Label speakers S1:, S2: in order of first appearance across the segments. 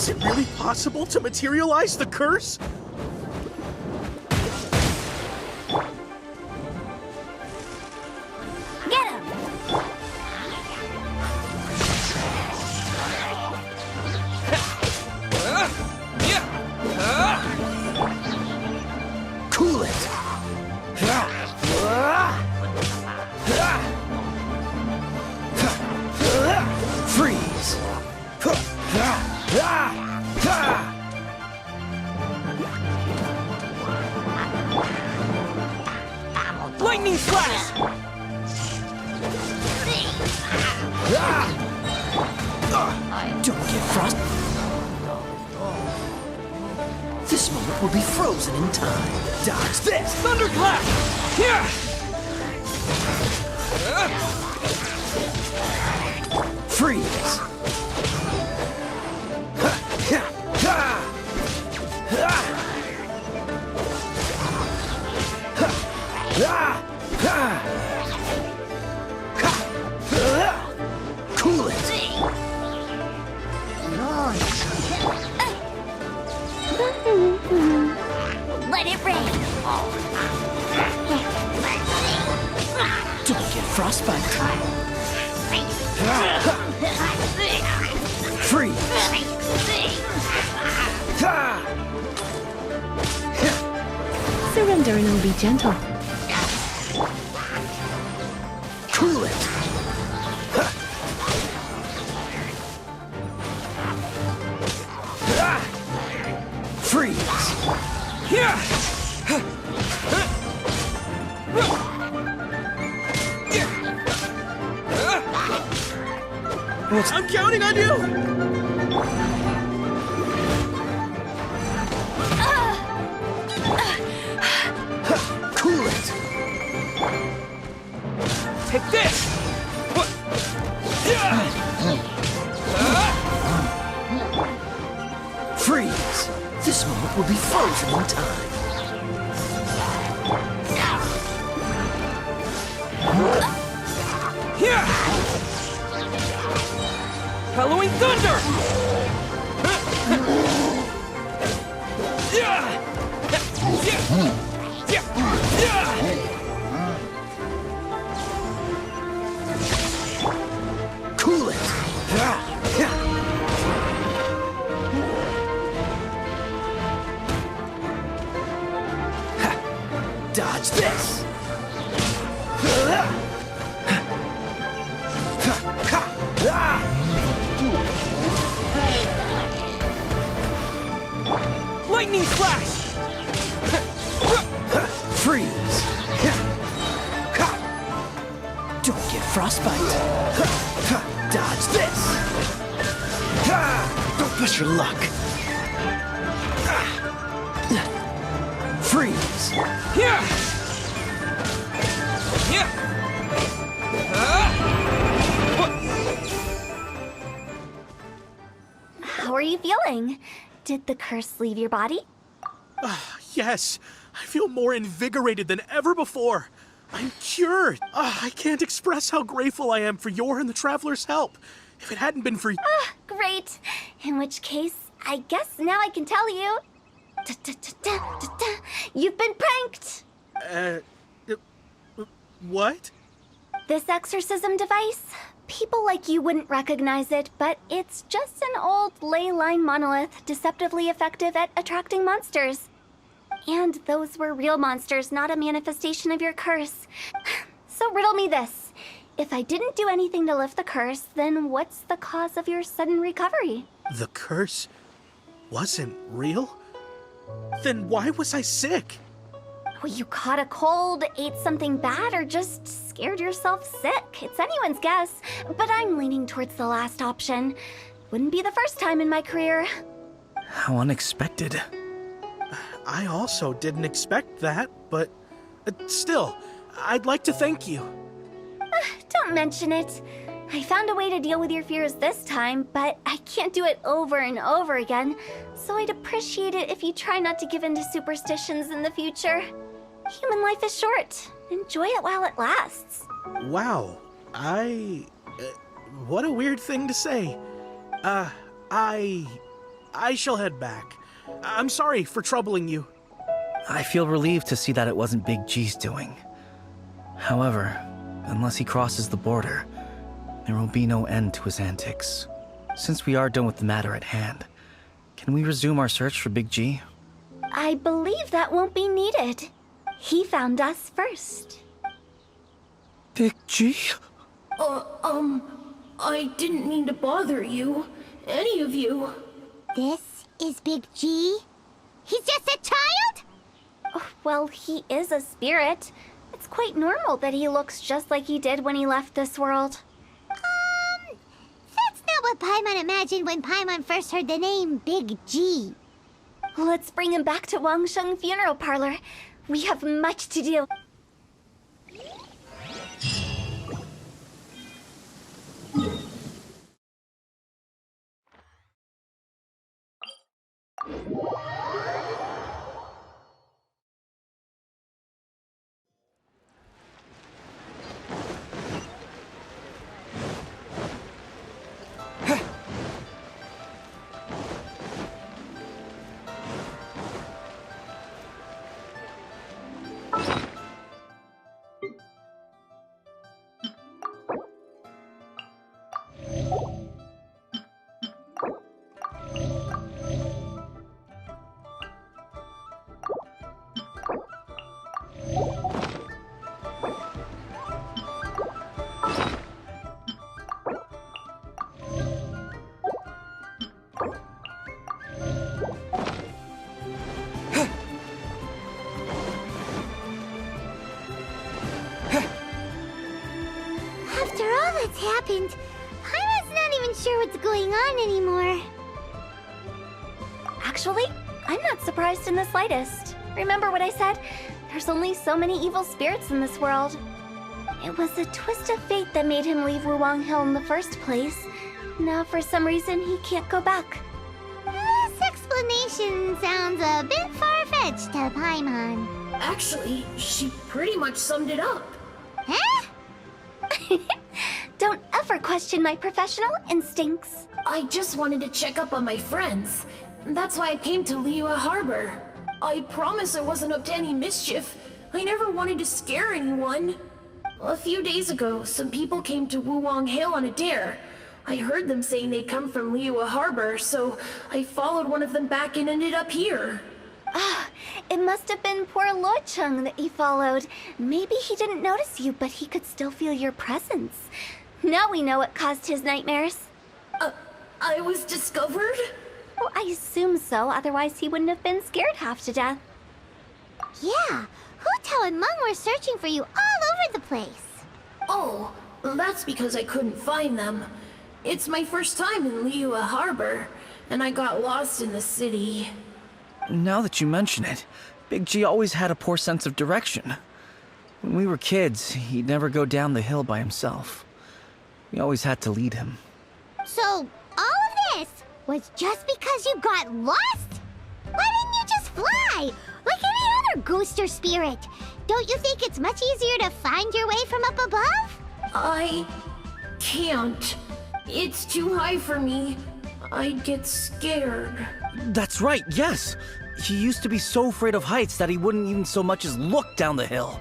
S1: Is it really possible to materialize the curse?
S2: Get him!
S3: Cool it! Freeze!
S4: Lightning flash!
S3: Don't get frost. This moment will be frozen in time. Dodge this!
S4: Thunderclap! Here!
S3: Freeze! Cool it!
S2: Let it rain!
S3: Don't get frostbite. Freeze!
S5: Surrender and I'll be gentle.
S3: Cool it! Freeze!
S4: Here!
S1: I'm counting on you!
S3: Cool it!
S4: Take this!
S3: Freeze! This moment will be frozen in time.
S4: Here! Halloween Thunder!
S3: Cool it! Dodge this!
S4: Lightning flash!
S3: Freeze! Don't get frostbite! Dodge this! Don't push your luck! Freeze!
S4: Here! Here!
S2: How are you feeling? Did the curse leave your body?
S1: Yes, I feel more invigorated than ever before. I'm cured. I can't express how grateful I am for your and the Traveler's help. If it hadn't been for
S2: Great. In which case, I guess now I can tell you. You've been pranked!
S1: what?
S2: This exorcism device, people like you wouldn't recognize it, but it's just an old ley line monolith deceptively effective at attracting monsters. And those were real monsters, not a manifestation of your curse. So riddle me this. If I didn't do anything to lift the curse, then what's the cause of your sudden recovery?
S1: The curse wasn't real? Then why was I sick?
S2: Well, you caught a cold, ate something bad, or just scared yourself sick. It's anyone's guess, but I'm leaning towards the last option. Wouldn't be the first time in my career.
S1: How unexpected. I also didn't expect that, but still, I'd like to thank you.
S2: Don't mention it. I found a way to deal with your fears this time, but I can't do it over and over again, so I'd appreciate it if you try not to give in to superstitions in the future. Human life is short. Enjoy it while it lasts.
S1: Wow, what a weird thing to say. I I shall head back. I'm sorry for troubling you.
S6: I feel relieved to see that it wasn't Big G's doing. However, unless he crosses the border, there will be no end to his antics. Since we are done with the matter at hand, can we resume our search for Big G?
S2: I believe that won't be needed. He found us first.
S6: Big G?
S7: I didn't mean to bother you. Any of you.
S8: This is Big G? He's just a child?
S2: Oh, well, he is a spirit. It's quite normal that he looks just like he did when he left this world.
S8: That's not what Paimon imagined when Paimon first heard the name Big G.
S2: Let's bring him back to Wangsheng Funeral Parlor. We have much to do.
S8: After all that's happened, Paimon's not even sure what's going on anymore.
S2: Actually, I'm not surprised in the slightest. Remember what I said? There's only so many evil spirits in this world. It was a twist of fate that made him leave Wuwang Hill in the first place. Now, for some reason, he can't go back.
S8: This explanation sounds a bit far-fetched to Paimon.
S7: Actually, she pretty much summed it up.
S8: Huh?
S2: Don't ever question my professional instincts.
S7: I just wanted to check up on my friends. That's why I came to Liyue Harbor. I promise I wasn't up to any mischief. I never wanted to scare anyone. A few days ago, some people came to Wuwang Hill on a dare. I heard them saying they'd come from Liyue Harbor, so I followed one of them back and ended up here.
S2: It must have been poor Luocheng that you followed. Maybe he didn't notice you, but he could still feel your presence. Now we know what caused his nightmares.
S7: I was discovered?
S2: Well, I assume so, otherwise he wouldn't have been scared half to death.
S8: Yeah, Hu Tao and Meng were searching for you all over the place.
S7: Oh, that's because I couldn't find them. It's my first time in Liyue Harbor, and I got lost in the city.
S6: Now that you mention it, Big G always had a poor sense of direction. When we were kids, he'd never go down the hill by himself. We always had to lead him.
S8: So, all of this was just because you got lost? Why didn't you just fly? Like any other ghost or spirit? Don't you think it's much easier to find your way from up above?
S7: I can't. It's too high for me. I'd get scared.
S6: That's right, yes! He used to be so afraid of heights that he wouldn't even so much as look down the hill.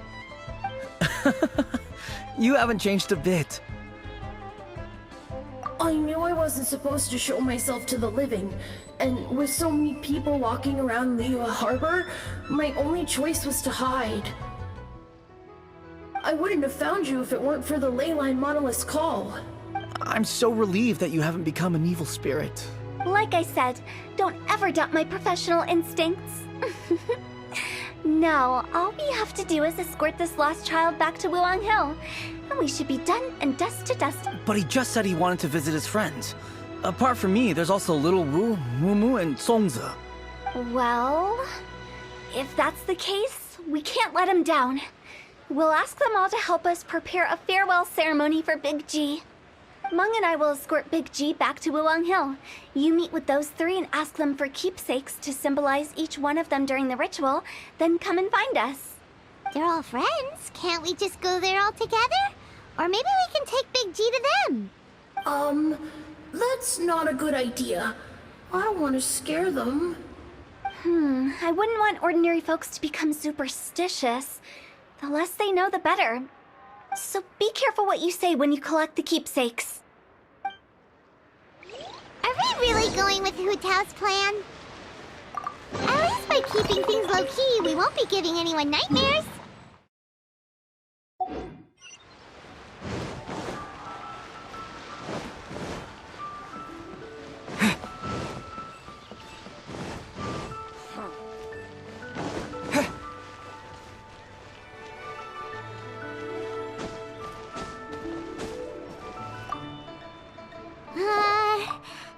S6: You haven't changed a bit.
S7: I knew I wasn't supposed to show myself to the living, and with so many people walking around Liyue Harbor, my only choice was to hide. I wouldn't have found you if it weren't for the Leyline Monolith's call.
S6: I'm so relieved that you haven't become an evil spirit.
S2: Like I said, don't ever doubt my professional instincts. Now, all we have to do is escort this lost child back to Wuwang Hill, and we should be done and dust to dust.
S6: But he just said he wanted to visit his friends. Apart from me, there's also Little Wu, Mumu, and Songze.
S2: Well, if that's the case, we can't let him down. We'll ask them all to help us prepare a farewell ceremony for Big G. Meng and I will escort Big G back to Wuwang Hill. You meet with those three and ask them for keepsakes to symbolize each one of them during the ritual, then come and find us.
S8: They're all friends. Can't we just go there all together? Or maybe we can take Big G to them.
S7: That's not a good idea. I don't want to scare them.
S2: I wouldn't want ordinary folks to become superstitious. The less they know, the better. So be careful what you say when you collect the keepsakes.
S8: Are we really going with Hu Tao's plan? At least by keeping things low-key, we won't be giving anyone nightmares.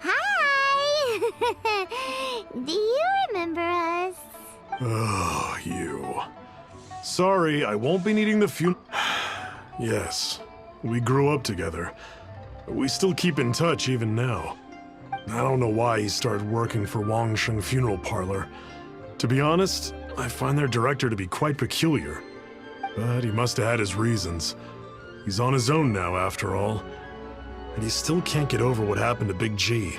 S8: Hi! Do you remember us?
S9: Oh, you. Sorry, I won't be needing the funeral. Yes, we grew up together. We still keep in touch even now. I don't know why he started working for Wangsheng Funeral Parlor. To be honest, I find their director to be quite peculiar. But he must have had his reasons. He's on his own now, after all. And he still can't get over what happened to Big G.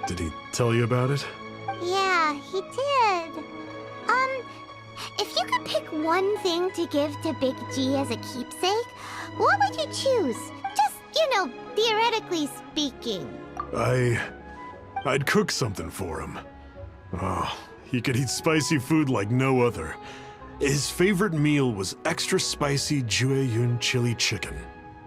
S9: Did he tell you about it?
S8: Yeah, he did. If you could pick one thing to give to Big G as a keepsake, what would you choose? Just, theoretically speaking.
S9: I'd cook something for him. Oh, he could eat spicy food like no other. His favorite meal was extra spicy Jueyun chili chicken.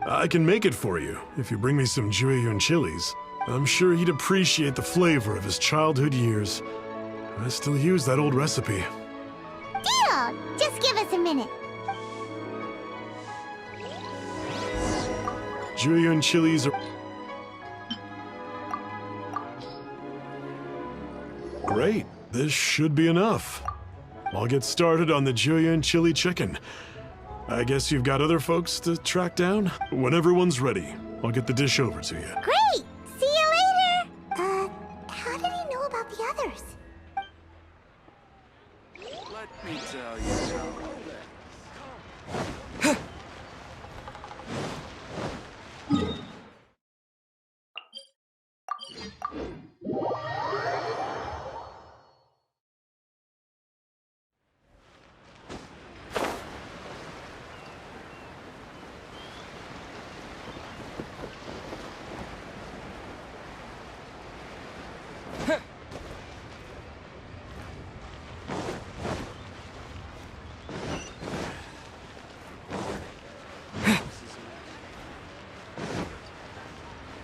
S9: I can make it for you if you bring me some Jueyun chilies. I'm sure he'd appreciate the flavor of his childhood years. I still use that old recipe.
S8: Deal! Just give us a minute.
S9: Jueyun chilies are... Great, this should be enough. I'll get started on the Jueyun chili chicken. I guess you've got other folks to track down? When everyone's ready, I'll get the dish over to you.
S8: Great! See you later! How did he know about the others?
S10: Let me tell you.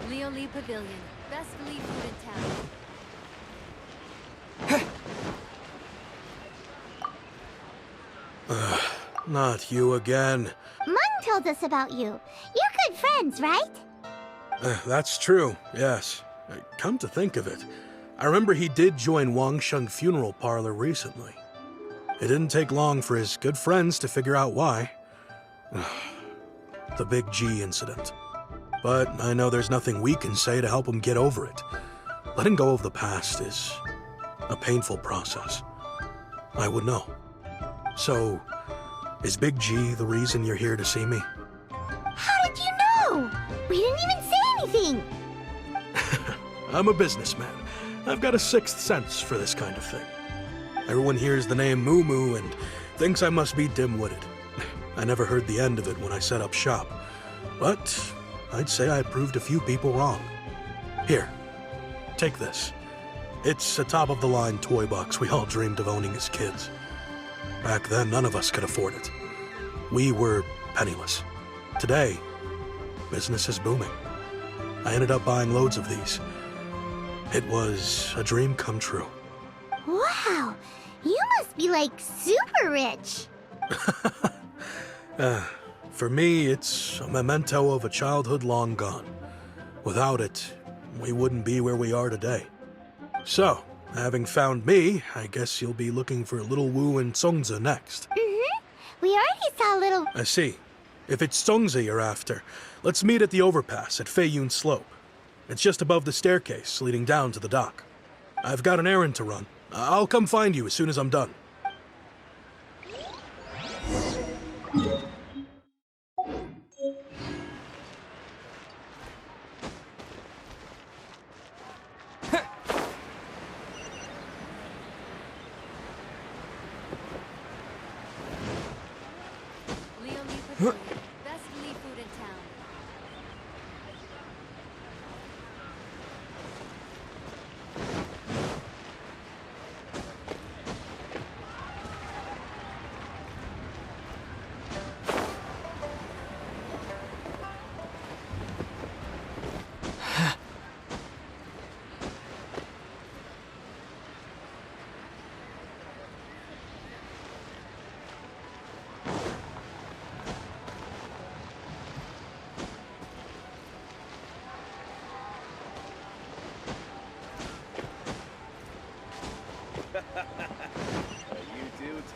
S11: Leo Lee Pavilion. Best Lee food in town.
S1: Not you again.
S8: Mung told us about you. You're good friends, right?
S1: That's true, yes. Come to think of it, I remember he did join Wangsheng Funeral Parlor recently. It didn't take long for his good friends to figure out why. The Big G incident. But I know there's nothing we can say to help him get over it. Letting go of the past is a painful process. I would know. So, is Big G the reason you're here to see me?
S8: How did you know? We didn't even say anything.
S1: I'm a businessman. I've got a sixth sense for this kind of thing. Everyone hears the name Moo Moo and thinks I must be dim-witted. I never heard the end of it when I set up shop. But I'd say I proved a few people wrong. Here, take this. It's a top-of-the-line toy box we all dreamed of owning as kids. Back then, none of us could afford it. We were penniless. Today, business is booming. I ended up buying loads of these. It was a dream come true.
S8: Wow, you must be like super rich.
S1: For me, it's a memento of a childhood long gone. Without it, we wouldn't be where we are today. So, having found me, I guess you'll be looking for Little Wu and Songza next.
S8: We already saw little...
S1: I see. If it's Songza you're after, let's meet at the overpass at Feiyun Slope. It's just above the staircase leading down to the dock. I've got an errand to run. I'll come find you as soon as I'm done.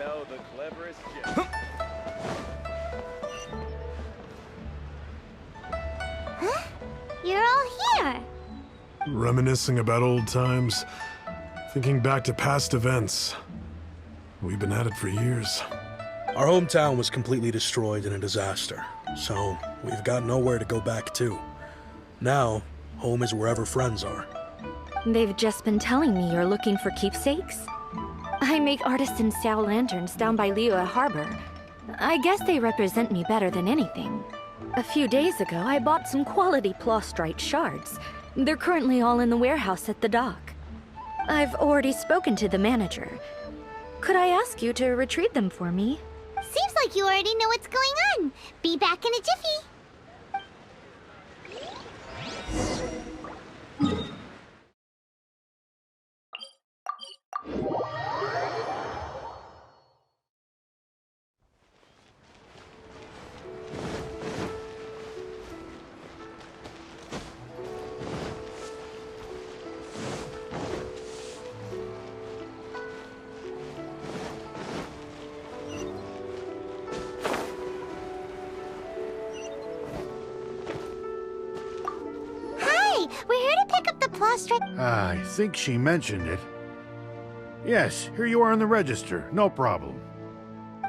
S10: tell the cleverest joke.
S8: Huh? You're all here.
S9: Reminiscing about old times, thinking back to past events. We've been at it for years.
S1: Our hometown was completely destroyed in a disaster, so we've got nowhere to go back to. Now, home is wherever friends are.
S5: They've just been telling me you're looking for keepsakes. I make artisan style lanterns down by Liyue Harbor. I guess they represent me better than anything. A few days ago, I bought some quality plastrite shards. They're currently all in the warehouse at the dock. I've already spoken to the manager. Could I ask you to retrieve them for me?
S8: Seems like you already know what's going on. Be back in a jiffy. We're here to pick up the plastrite.
S12: I think she mentioned it. Yes, here you are in the register. No problem.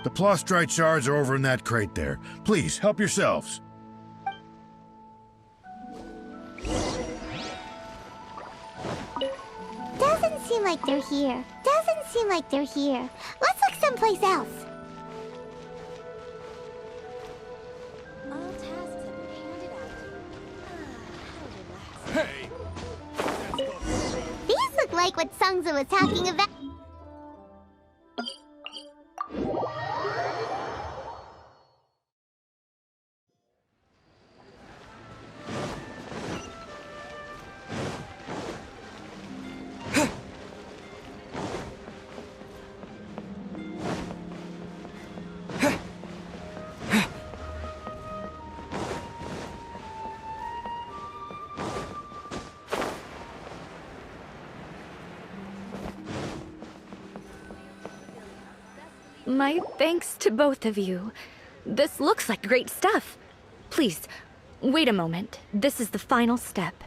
S12: The plastrite shards are over in that crate there. Please, help yourselves.
S8: Doesn't seem like they're here. Doesn't seem like they're here. Let's look someplace else.
S11: All tasks have been handed out.
S10: Hey!
S8: These look like what Sungza was talking about.
S5: My thanks to both of you. This looks like great stuff. Please, wait a moment. This is the final step.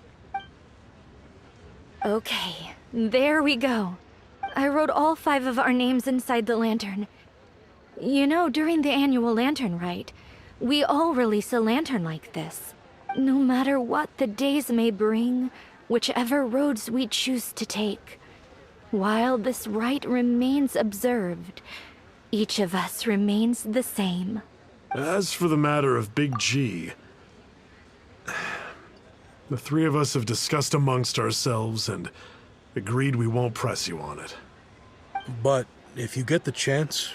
S5: Okay, there we go. I wrote all 5 of our names inside the lantern. You know, during the annual lantern rite, we all release a lantern like this. No matter what the days may bring, whichever roads we choose to take. While this rite remains observed, each of us remains the same.
S9: As for the matter of Big G, the 3 of us have discussed amongst ourselves and agreed we won't press you on it.
S1: But if you get the chance,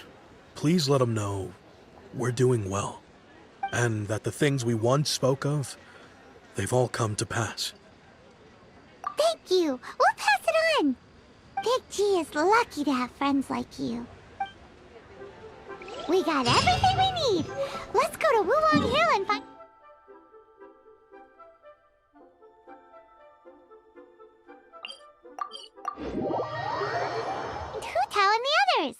S1: please let them know we're doing well, and that the things we once spoke of, they've all come to pass.
S8: Thank you. We'll pass it on. Big G is lucky to have friends like you. We got everything we need. Let's go to Wulong Hill and find... Hu Tao and the others.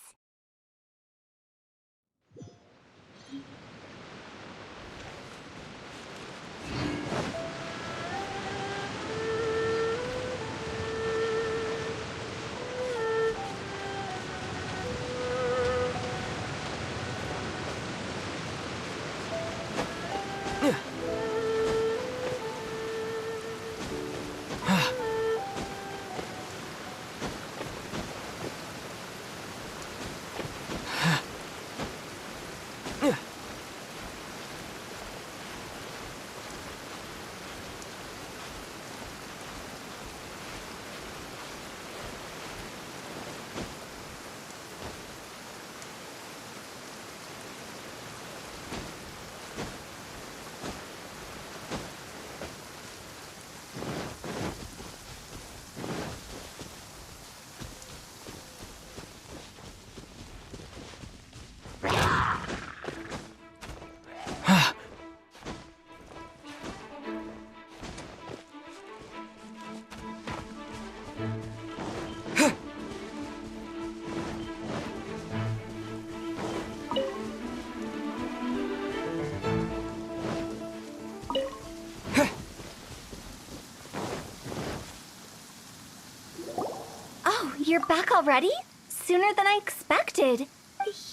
S2: you're back already? Sooner than I expected.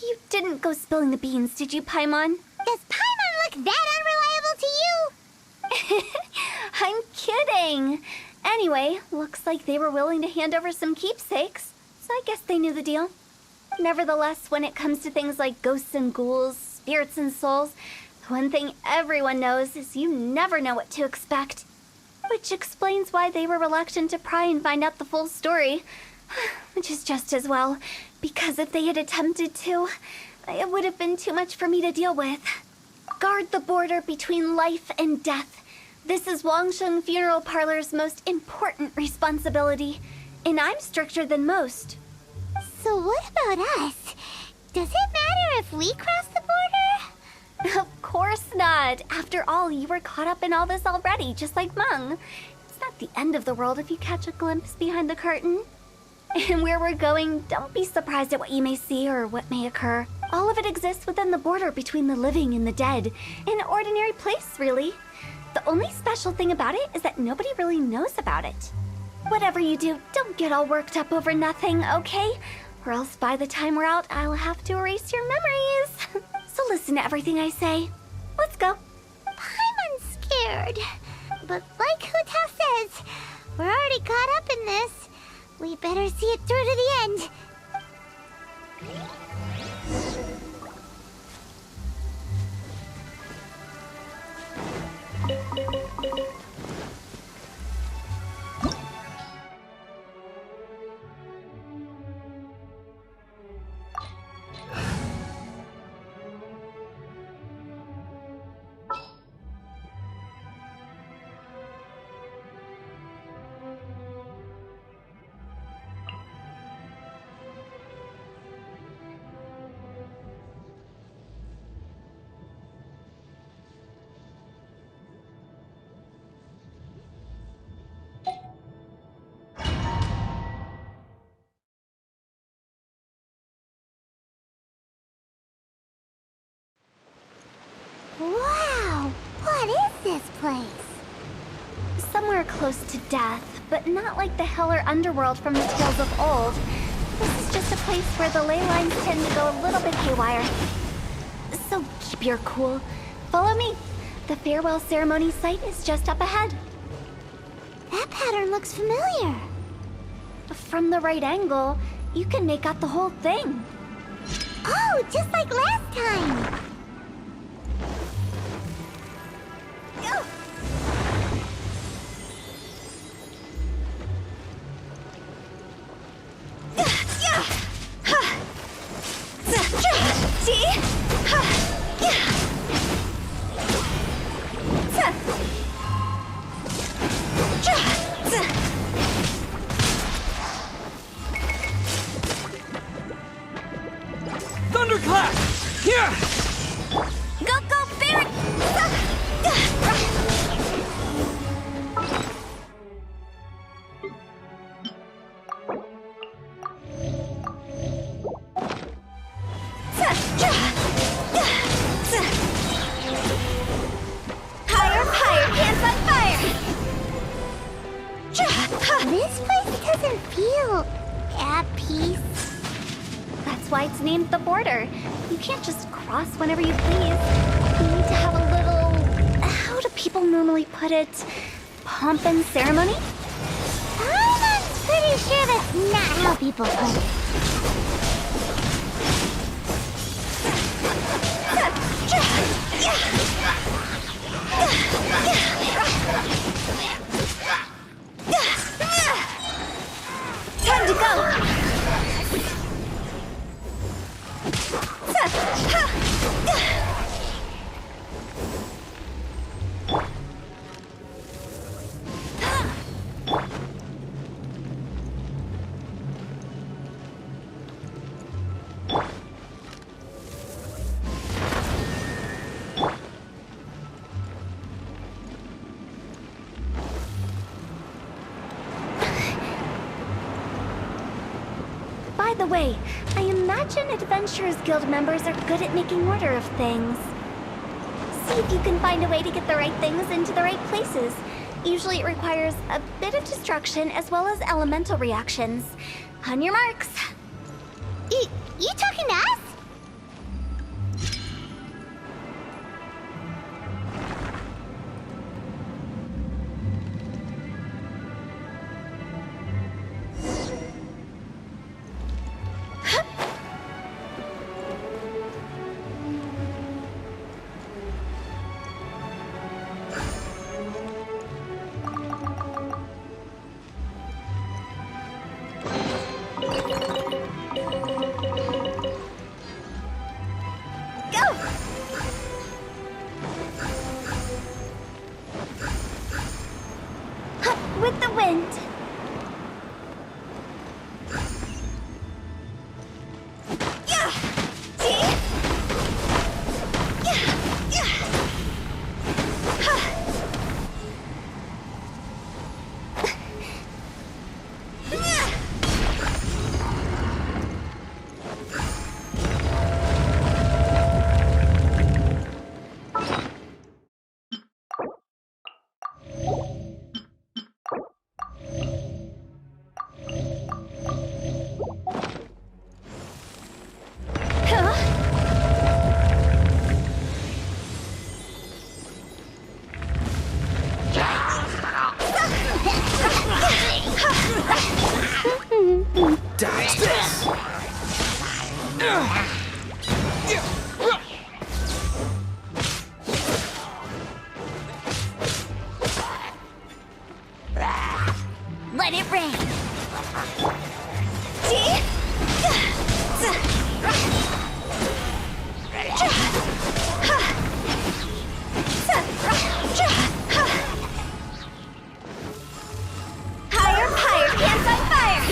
S2: You didn't go spilling the beans, did you, Paimon?
S8: Does Paimon look that unreliable to you?
S2: I'm kidding. Anyway, looks like they were willing to hand over some keepsakes, so I guess they knew the deal. Nevertheless, when it comes to things like ghosts and ghouls, spirits and souls, the one thing everyone knows is you never know what to expect. Which explains why they were reluctant to pry and find out the full story. Which is just as well, because if they had attempted to, it would have been too much for me to deal with. Guard the border between life and death. This is Wangsheng Funeral Parlor's most important responsibility, and I'm stricter than most.
S8: So what about us? Does it matter if we cross the border?
S2: Of course not. After all, you were caught up in all this already, just like Meng. It's not the end of the world if you catch a glimpse behind the curtain. And where we're going, don't be surprised at what you may see or what may occur. All of it exists within the border between the living and the dead. An ordinary place, really. The only special thing about it is that nobody really knows about it. Whatever you do, don't get all worked up over nothing, okay? Or else by the time we're out, I'll have to erase your memories. So listen to everything I say. Let's go.
S8: Paimon's scared. But like Huta says, we're already caught up in this. We better see it through to the end. Wow! What is this place?
S2: Somewhere close to death, but not like the hell or underworld from the tales of old. This is just a place where the ley lines tend to go a little bit haywire. So keep your cool. Follow me. The farewell ceremony site is just up ahead.
S8: That pattern looks familiar.
S2: From the right angle, you can make out the whole thing.
S8: Oh, just like last time!
S4: Thunderclap! Here!
S2: Go, Barret! Higher, hands on fire!
S8: This place doesn't feel at peace.
S2: That's why it's named the border. You can't just cross whenever you please. You need to have a little... How do people normally put it? Pomp and ceremony?
S8: I'm pretty sure that's not how people put it.
S2: Time to go! By the way, I imagine Adventurers Guild members are good at making order of things. See if you can find a way to get the right things into the right places. Usually it requires a bit of destruction as well as elemental reactions. On your marks.
S8: You talking to us?
S2: With the wind. Yeah. See? Yeah. Yeah.
S3: Dodge this!
S2: Let it rain. See? Higher, higher, pants on fire!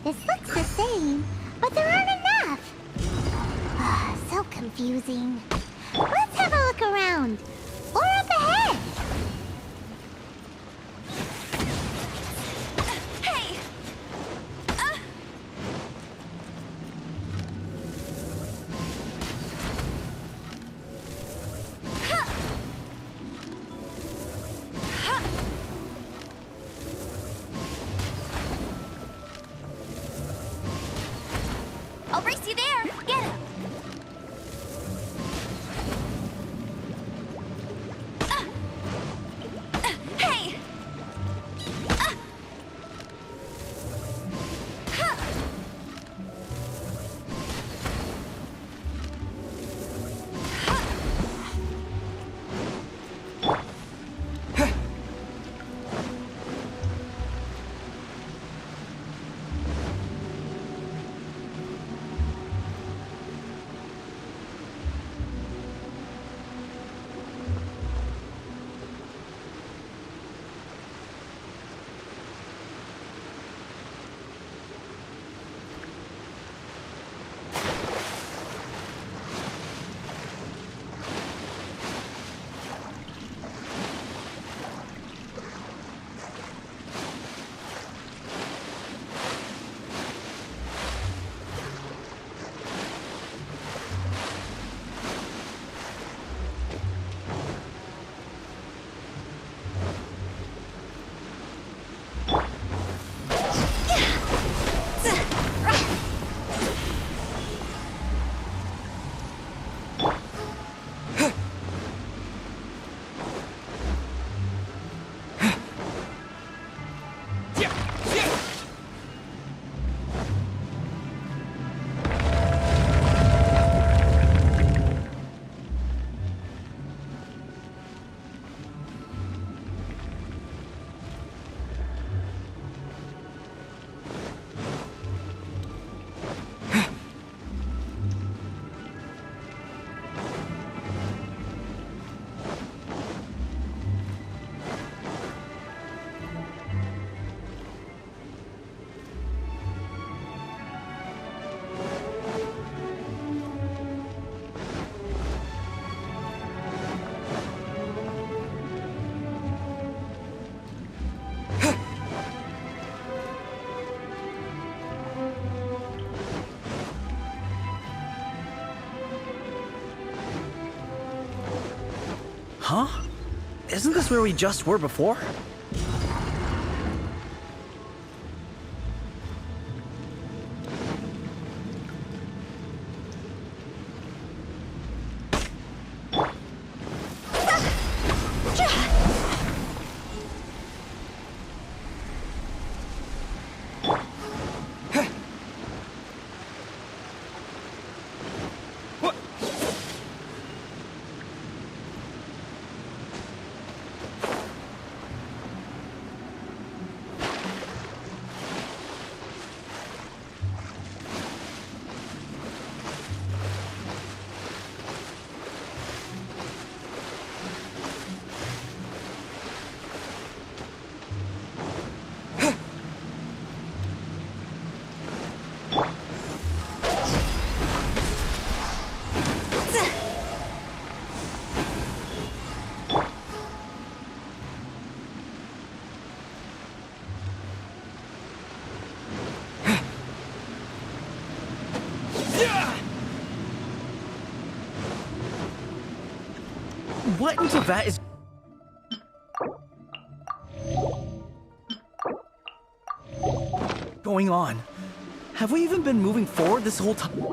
S8: This looks the same, but there aren't enough. So confusing. Let's have a look around. Or up ahead.
S2: Hey! I'll brace you there. Get him.
S6: Huh? Isn't this where we just were before? What into that is... going on? Have we even been moving forward this whole time?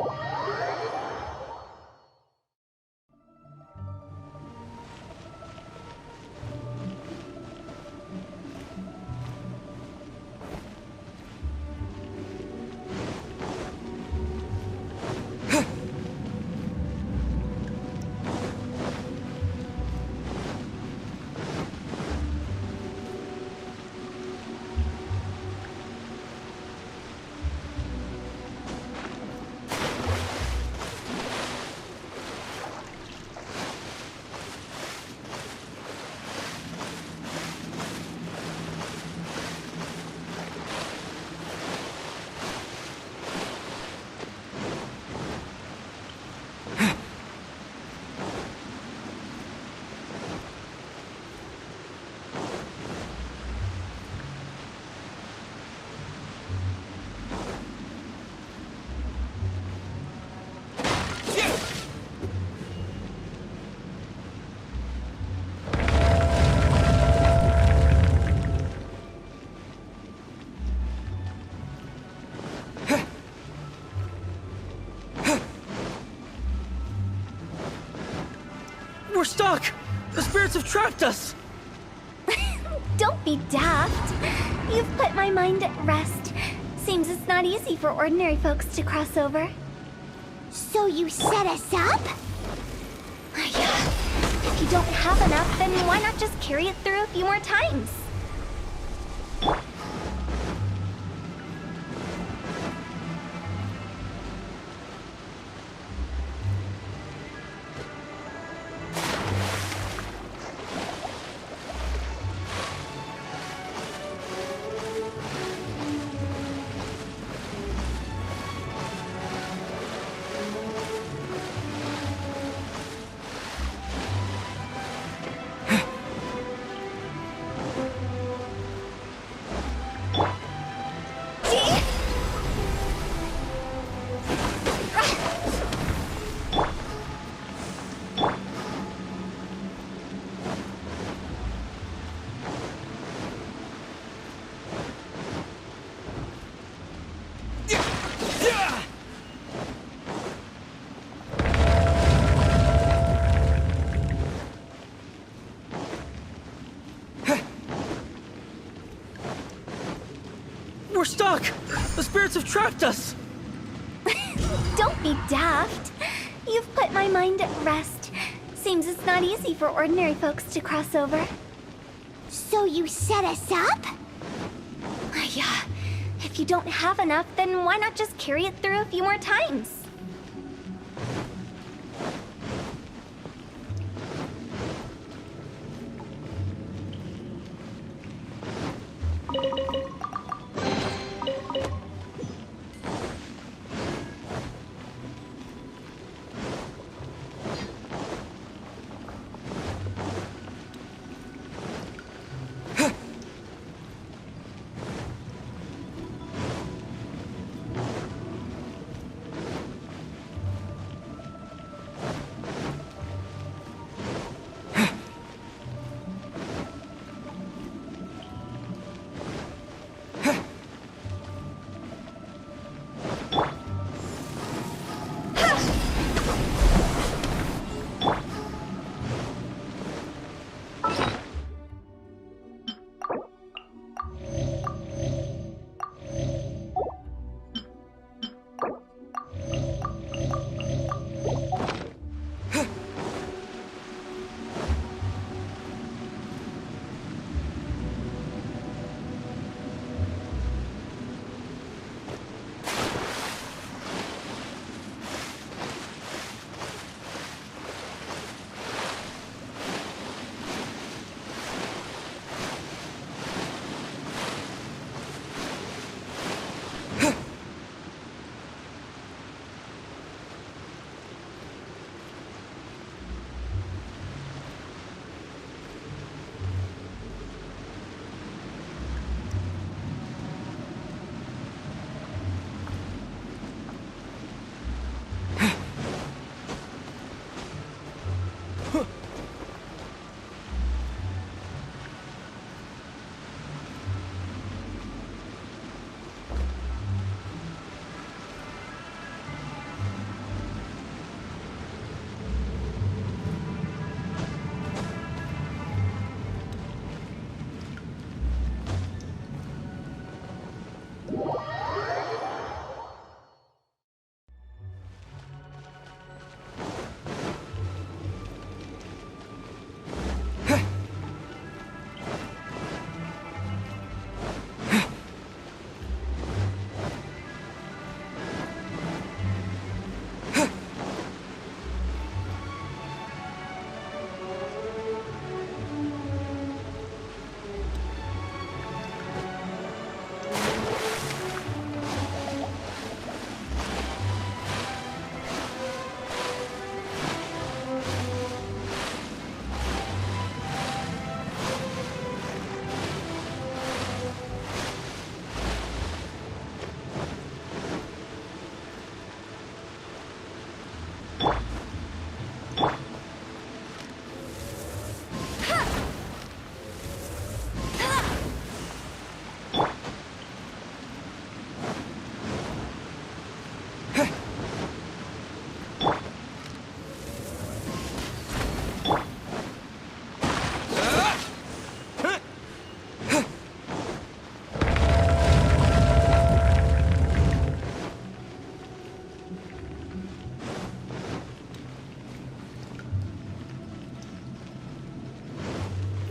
S6: We're stuck! The spirits have trapped us!
S2: Don't be daft. You've put my mind at rest. Seems it's not easy for ordinary folks to cross over.
S8: So you set us up?
S2: If you don't have enough, then why not just carry it through a few more times?
S6: We're stuck! The spirits have trapped us!
S2: Don't be daft. You've put my mind at rest. Seems it's not easy for ordinary folks to cross over.
S8: So you set us up?
S2: If you don't have enough, then why not just carry it through a few more times?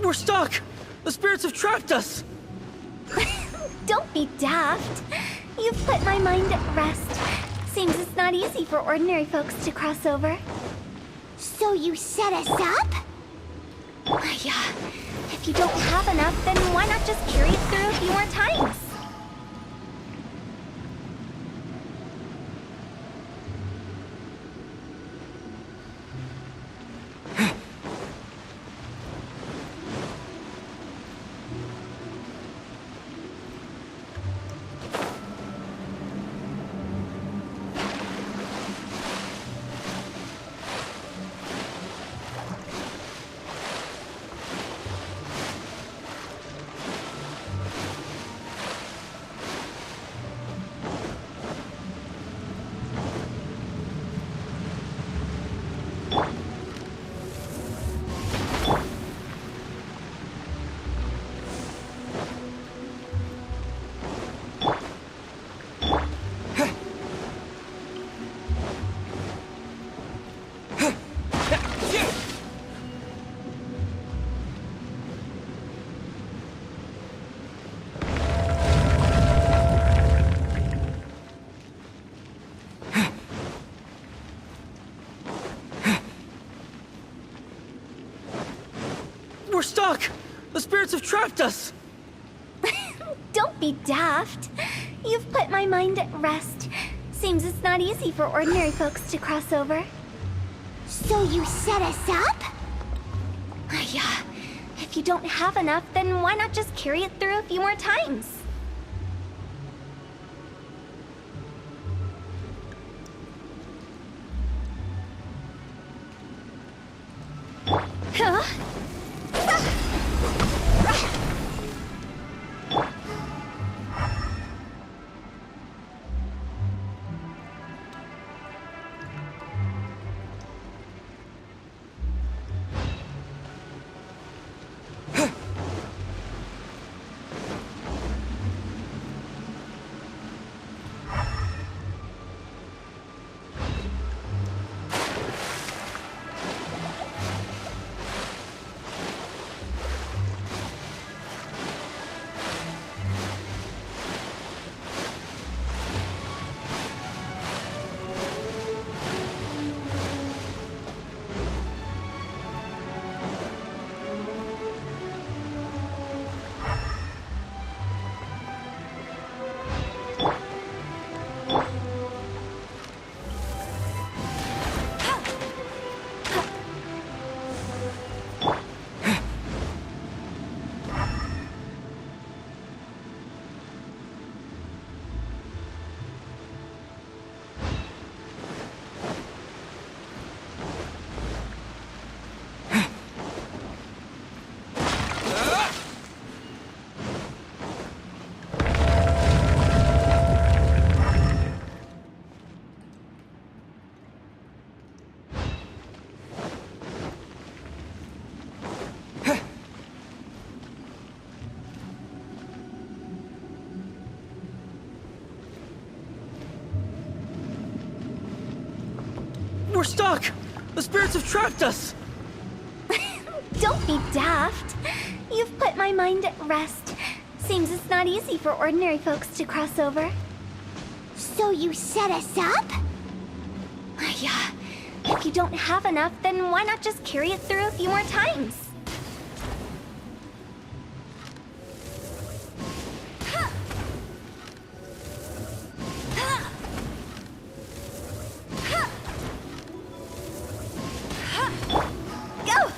S6: We're stuck! The spirits have trapped us!
S2: Don't be daft. You've put my mind at rest. Seems it's not easy for ordinary folks to cross over.
S8: So you set us up?
S2: Yeah. If you don't have enough, then why not just carry it through a few more times?
S6: We're stuck! The spirits have trapped us!
S2: Don't be daft. You've put my mind at rest. Seems it's not easy for ordinary folks to cross over.
S8: So you set us up?
S2: Yeah. If you don't have enough, then why not just carry it through a few more times? Huh?
S6: We're stuck! The spirits have trapped us!
S2: Don't be daft. You've put my mind at rest. Seems it's not easy for ordinary folks to cross over.
S8: So you set us up?
S2: Yeah. If you don't have enough, then why not just carry it through a few more times? Go!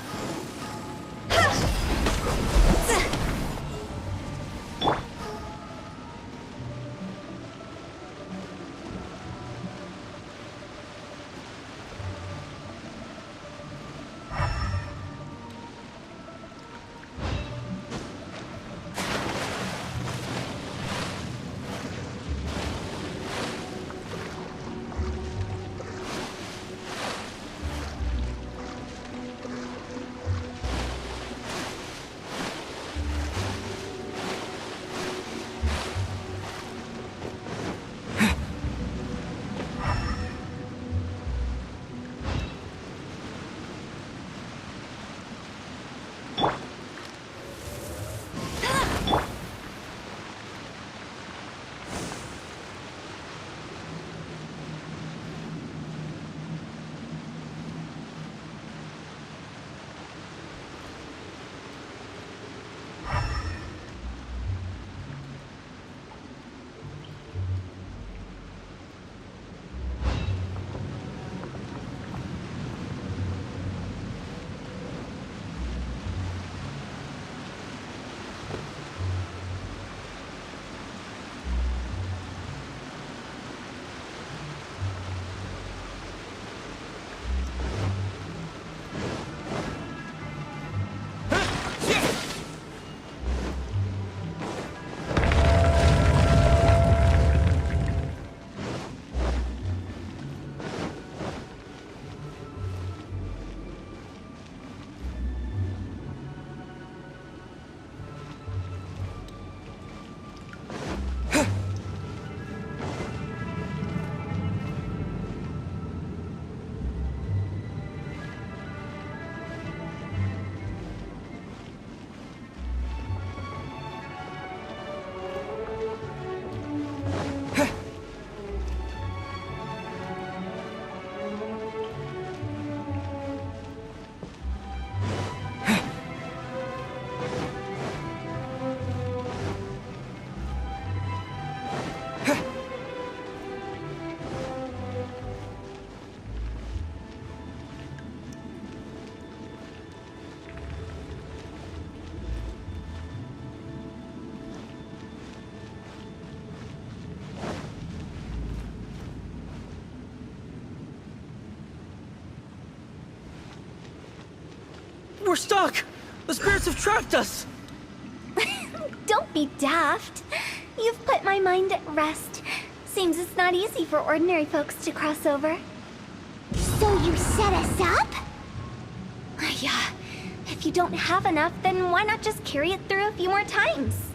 S6: stuck! The spirits have trapped us!
S2: Don't be daft. You've put my mind at rest. Seems it's not easy for ordinary folks to cross over.
S8: So you set us up?
S2: Yeah. If you don't have enough, then why not just carry it through a few more times?